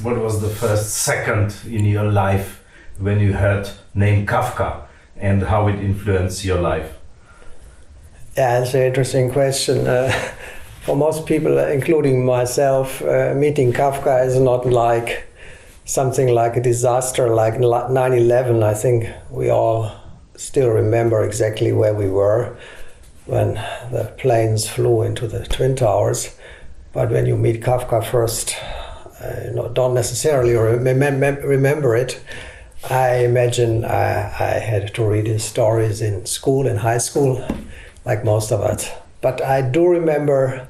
what was the first second in your life when you heard name Kafka and how it influenced your life? Yeah, it's an interesting question. For most people, including myself, meeting Kafka is not like something like a disaster like 9/11. I think we all still remember exactly where we were when the planes flew into the Twin Towers. But when you meet Kafka first, don't necessarily remember it. I imagine I had to read his stories in school, in high school, like most of us. But I do remember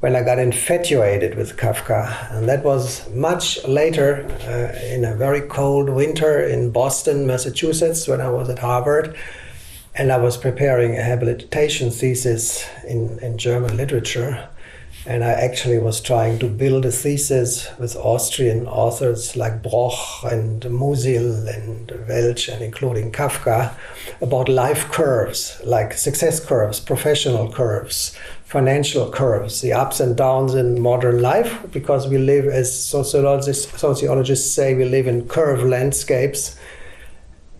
when I got infatuated with Kafka, and that was much later in a very cold winter in Boston, Massachusetts, when I was at Harvard, and I was preparing a habilitation thesis in German literature, and I actually was trying to build a thesis with Austrian authors like Bloch and Musil and Welch, and including Kafka, about life curves, like success curves, professional curves, financial curves, the ups and downs in modern life, because we live, as sociologists say, we live in curve landscapes.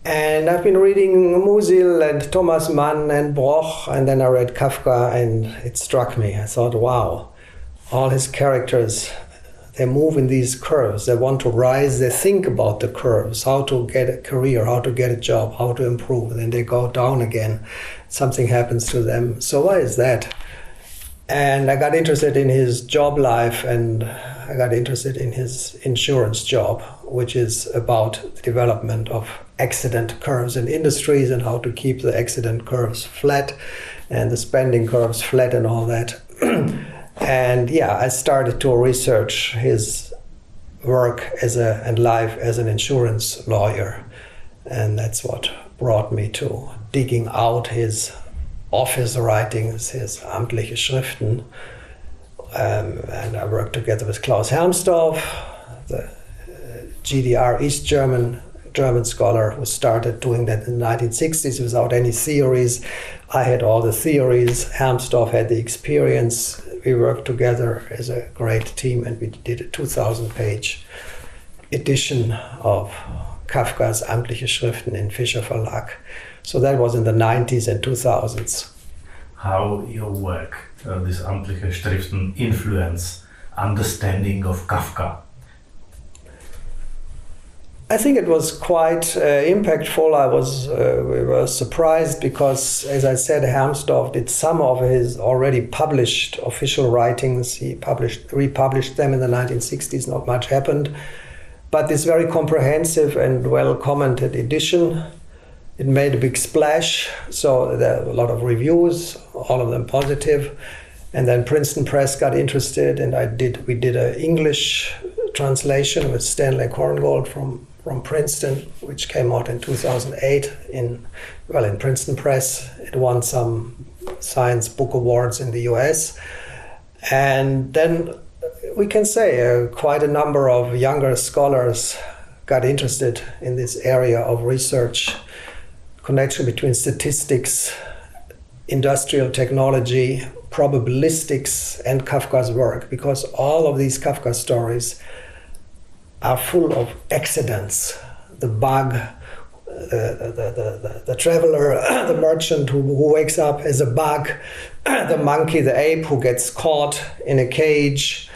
And I've been reading Musil and Thomas Mann and Bloch, and then I read Kafka, and it struck me. I thought, wow, all his characters, they move in these curves. They want to rise, they think about the curves, how to get a career, how to get a job, how to improve, and then they go down again. Something happens to them. So why is that? And I got interested in his job life, and I got interested in his insurance job, which is about the development of accident curves in industries and how to keep the accident curves flat and the spending curves flat and all that. And yeah, I started to research his work and life as an insurance lawyer. And that's what brought me to digging out his office writings, his amtliche Schriften. And I worked together with Klaus Hermsdorf, the GDR East German scholar who started doing that in the 1960s without any theories. I had all the theories, Hermsdorf had the experience. We worked together as a great team, and we did a 2,000-page edition of Kafka's amtliche Schriften in Fischer Verlag. So that was in the 90s and 2000s. How your work, this amtliche Schriften, influence understanding of Kafka? I think it was quite impactful. We were surprised because, as I said, Hermsdorf did some of his already published official writings. He republished them in the 1960s. Not much happened, but this very comprehensive and well-commented edition, it made a big splash. So there were a lot of reviews, all of them positive. And then Princeton Press got interested, and we did an English translation with Stanley Korngold from Princeton, which came out in 2008 in Princeton Press. It won some science book awards in the US. And then we can say quite a number of younger scholars got interested in this area of research, connection between statistics, industrial technology, probabilistics, and Kafka's work, because all of these Kafka stories are full of accidents. The bug, the traveler, the merchant who wakes up as a bug, the monkey, the ape who gets caught in a cage,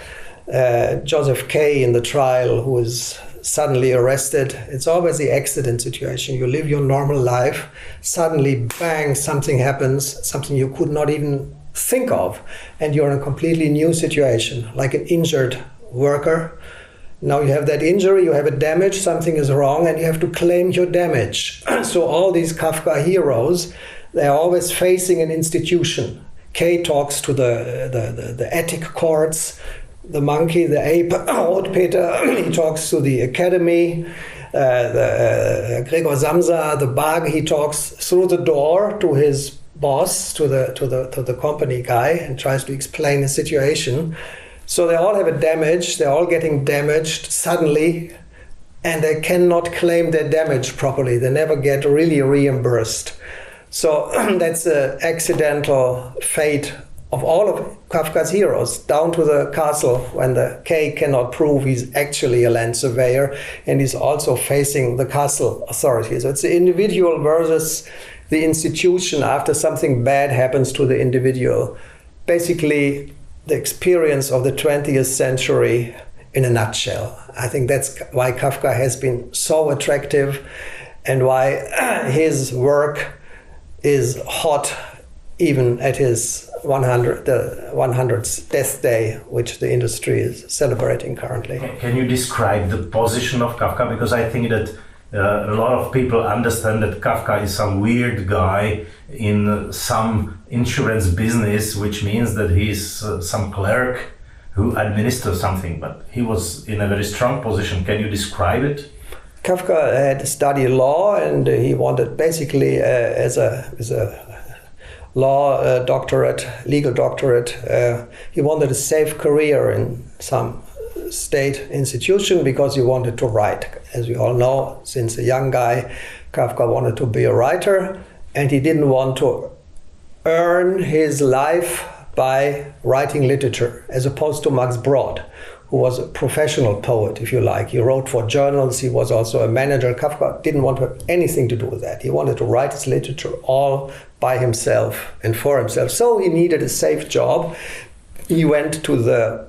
Joseph K. in the trial who is suddenly arrested. It's always the accident situation. You live your normal life, suddenly, bang, something happens, something you could not even think of, and you're in a completely new situation, like an injured worker. Now you have that injury, you have a damage, something is wrong, and you have to claim your damage. So all these Kafka heroes, they're always facing an institution. K talks to the ethic courts, the monkey, the ape, Rotpeter, he talks to the academy, Gregor Samsa, the bug, he talks through the door to his boss, to the company guy, and tries to explain the situation. So they all have a damage, they're all getting damaged suddenly, and they cannot claim their damage properly. They never get really reimbursed. So that's the accidental fate of all of Kafka's heroes, down to the castle when the K cannot prove he's actually a land surveyor, and he's also facing the castle authorities. So it's the individual versus the institution after something bad happens to the individual. Basically, the experience of the 20th century in a nutshell. I think that's why Kafka has been so attractive and why his work is hot even at his 100th death day, which the industry is celebrating currently. Can you describe the position of Kafka? Because I think that a lot of people understand that Kafka is some weird guy in some insurance business, which means that he's some clerk who administers something, but he was in a very strong position. Can you describe it? Kafka had studied law, and he wanted basically as a law doctorate, legal doctorate. He wanted a safe career in some state institution because he wanted to write. As we all know, since a young guy, Kafka wanted to be a writer, and he didn't want to earn his life by writing literature, as opposed to Max Brod, who was a professional poet, if you like. He wrote for journals, he was also a manager. Kafka didn't want to have anything to do with that. He wanted to write his literature all by himself and for himself. So he needed a safe job. He went to the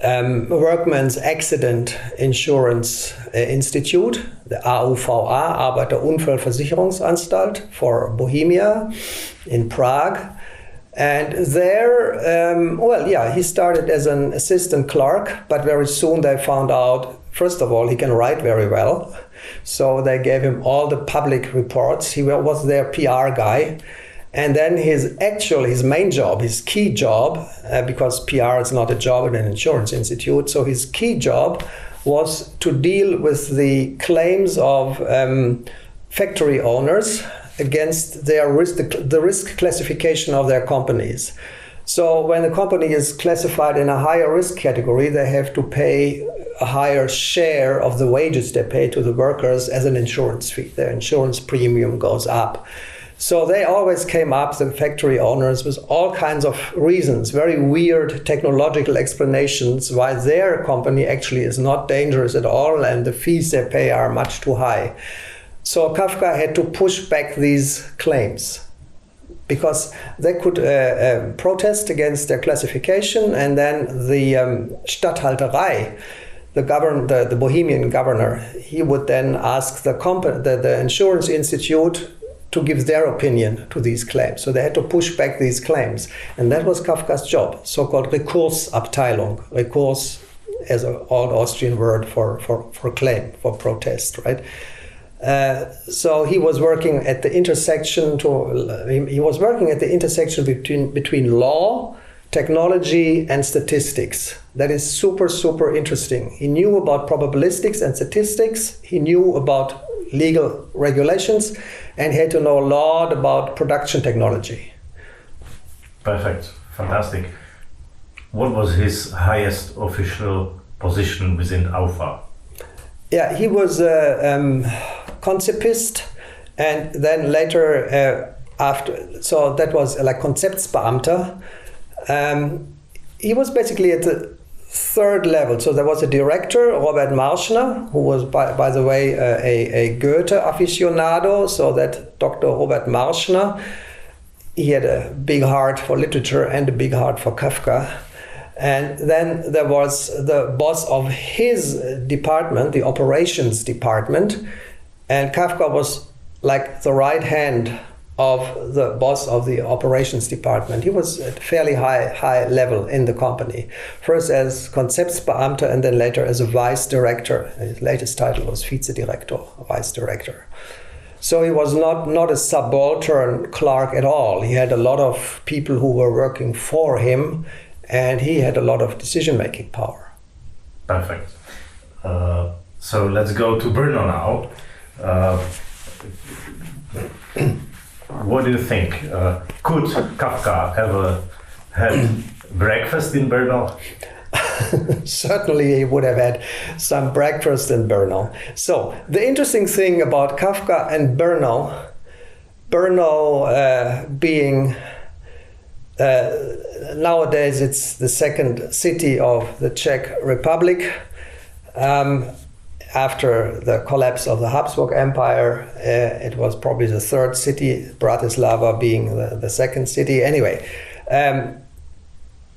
Workmen's Accident Insurance Institute, the AUVA, Arbeiterunfallversicherungsanstalt for Bohemia in Prague. And there, he started as an assistant clerk, but very soon they found out, first of all, he can write very well. So they gave him all the public reports. He was their PR guy. And then his main job, his key job, because PR is not a job in an insurance institute, so his key job was to deal with the claims of factory owners against their the risk classification of their companies. So when a company is classified in a higher risk category, they have to pay a higher share of the wages they pay to the workers as an insurance fee. Their insurance premium goes up. So they always came up, the factory owners, with all kinds of reasons, very weird technological explanations why their company actually is not dangerous at all and the fees they pay are much too high. So Kafka had to push back these claims because they could protest against their classification, and then the Statthalterei, the Bohemian governor, he would then ask the insurance institute to give their opinion to these claims. So they had to push back these claims. And that was Kafka's job, so-called Rekursabteilung. Rekurs as an old Austrian word for claim, for protest, right? So he was working at the intersection between law, technology, and statistics. That is super, super interesting. He knew about probabilistics and statistics. He knew about legal regulations, and he had to know a lot about production technology. Perfect, fantastic. What was his highest official position within AUFA? Yeah, he was a conceptist, and then later so that was like Konzeptsbeamter. He was basically at the third level. So there was a director, Robert Marschner, who was, by the way, a Goethe aficionado. So that Dr. Robert Marschner, he had a big heart for literature and a big heart for Kafka. And then there was the boss of his department, the operations department, and Kafka was like the right hand of the boss of the operations department. He was at fairly high level in the company. First as Konzeptsbeamter and then later as a vice director. His latest title was Vizedirektor, vice director. So he was not a subaltern clerk at all. He had a lot of people who were working for him, and he had a lot of decision-making power. Perfect. So let's go to Brno now. What do you think? Could Kafka ever had breakfast in Brno? Certainly he would have had some breakfast in Brno. So the interesting thing about Kafka and Brno being Nowadays, it's the second city of the Czech Republic. After the collapse of the Habsburg Empire, it was probably the third city, Bratislava being the second city. Anyway,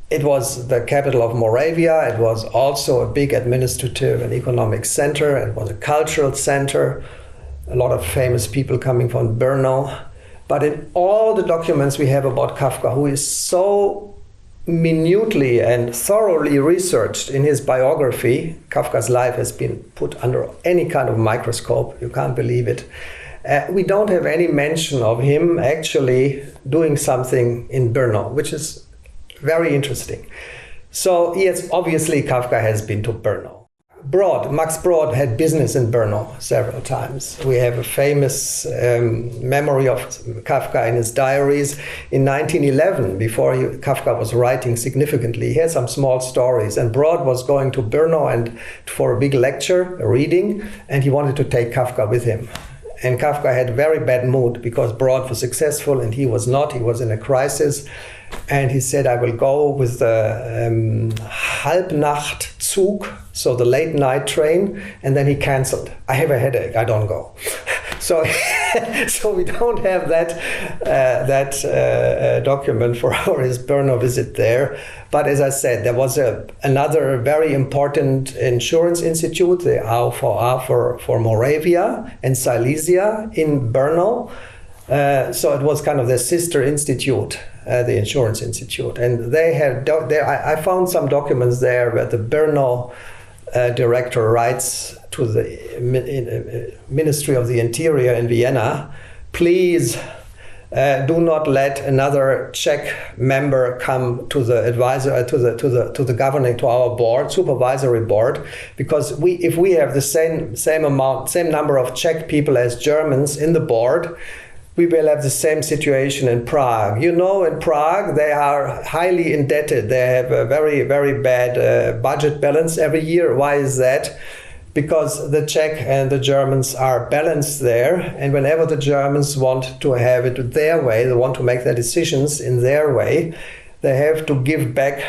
it was the capital of Moravia. It was also a big administrative and economic center. It was a cultural center. A lot of famous people coming from Brno. But in all the documents we have about Kafka, who is so minutely and thoroughly researched in his biography, Kafka's life has been put under any kind of microscope. You can't believe it. We don't have any mention of him actually doing something in Brno, which is very interesting. So yes, obviously Kafka has been to Brno. Max Brod had business in Brno several times. We have a famous memory of Kafka in his diaries. In 1911, before Kafka was writing significantly, he had some small stories, and Brod was going to Brno and for a big lecture, a reading, and he wanted to take Kafka with him. And Kafka had a very bad mood because Brod was successful and he was not. He was in a crisis. And he said, I will go with the Halbnachtzug, so the late night train. And then he canceled. I have a headache, I don't go. So we don't have that document for his Brno visit there. But as I said, there was another very important insurance institute, the Autor for Moravia and Silesia in Brno. So it was kind of the sister institute, the insurance institute. And they had, I found some documents there where the Brno director writes to the Ministry of the Interior in Vienna, please do not let another Czech member come to the advisor, to the governing, to our board, supervisory board, because if we have the same number of Czech people as Germans in the board, we will have the same situation in Prague. You know, in Prague, they are highly indebted. They have a very, very bad budget balance every year. Why is that? Because the Czech and the Germans are balanced there. And whenever the Germans want to have it their way, they want to make their decisions in their way, they have to give back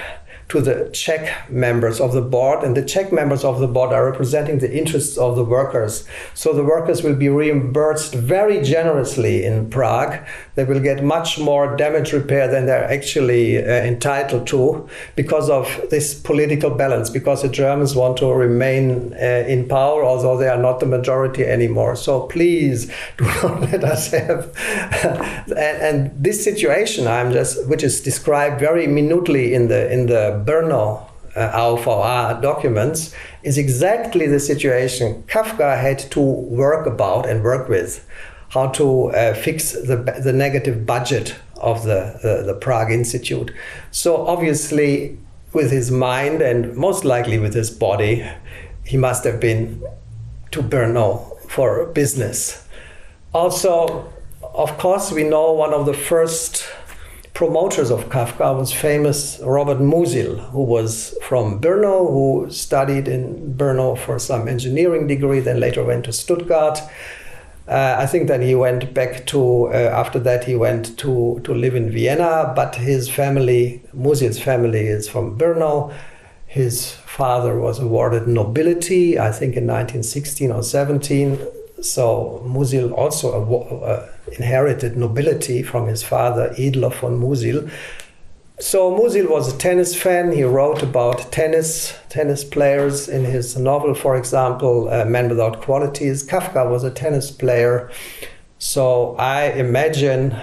to the Czech members of the board, and the Czech members of the board are representing the interests of the workers. So the workers will be reimbursed very generously in Prague. They will get much more damage repair than they're actually entitled to because of this political balance, because the Germans want to remain in power, although they are not the majority anymore. So please do not let us have... and this situation, which is described very minutely in the Brno Autor documents, is exactly the situation Kafka had to work about and work with, how to fix the negative budget of the Prague Institute. So obviously with his mind and most likely with his body, he must have been to Brno for business. Also, of course, we know one of the first promoters of Kafka was famous Robert Musil, who was from Brno, who studied in Brno for some engineering degree, then later went to Stuttgart. I think that he went back to, after that he went to live in Vienna, but his family, Musil's family, is from Brno. His father was awarded nobility, I think in 1916 or 17. So Musil also inherited nobility from his father, Edler von Musil. So Musil was a tennis fan. He wrote about tennis players in his novel, for example, Man Without Qualities. Kafka was a tennis player. So I imagine,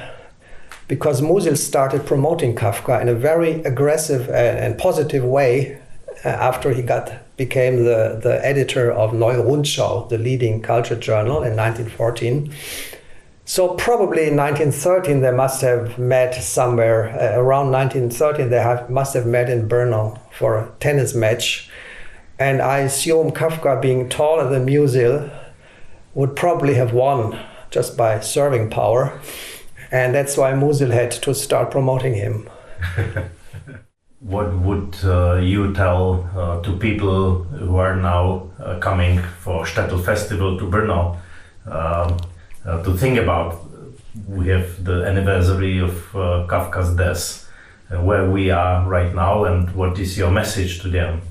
because Musil started promoting Kafka in a very aggressive and positive way after he became the editor of Neue Rundschau, the leading culture journal, in 1914. So probably in 1913 they must have met somewhere, around 1913 they must have met in Brno for a tennis match. And I assume Kafka, being taller than Musil, would probably have won just by serving power. And that's why Musil had to start promoting him. What would you tell to people who are now coming for Shtetl Festival to Brno to think about? We have the anniversary of Kafka's death, where we are right now, and what is your message to them?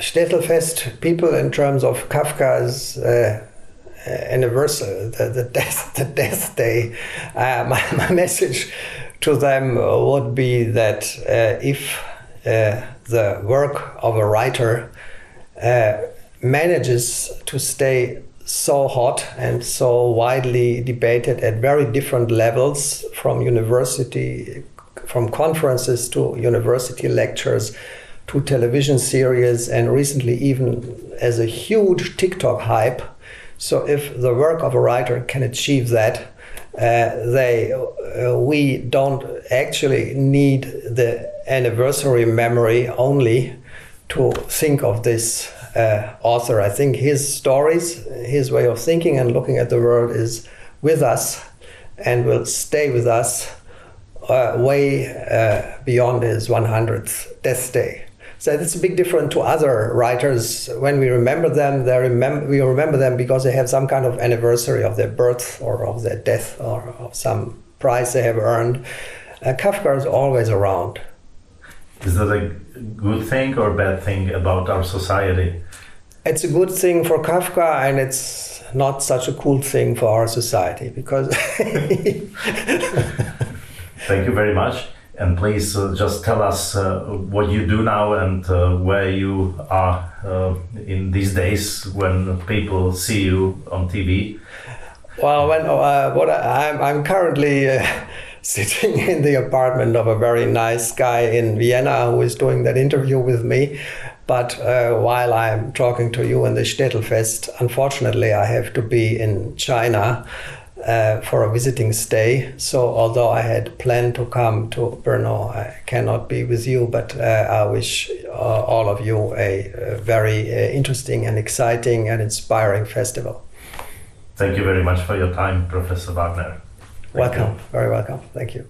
Städtelfest people, in terms of Kafka's anniversary, the death day, my message to them would be that if the work of a writer manages to stay so hot and so widely debated at very different levels, from conferences to university lectures to television series, and recently even as a huge TikTok hype. So if the work of a writer can achieve that, we don't actually need the anniversary memory only to think of this author. I think his stories, his way of thinking and looking at the world is with us and will stay with us way beyond his 100th death day. So that's a big difference to other writers. When we remember them, we remember them because they have some kind of anniversary of their birth or of their death or of some prize they have earned. Kafka is always around. Is that a good thing or bad thing about our society? It's a good thing for Kafka, and it's not such a cool thing for our society, because... Thank you very much. And please just tell us what you do now and where you are in these days when people see you on TV. Well, I'm currently sitting in the apartment of a very nice guy in Vienna who is doing that interview with me. But while I'm talking to you in the Städtelfest, unfortunately, I have to be in China for a visiting stay. So although I had planned to come to Brno, I cannot be with you, but I wish all of you a very interesting and exciting and inspiring festival. Thank you very much for your time, Professor Wagner. Welcome, very welcome. Thank you.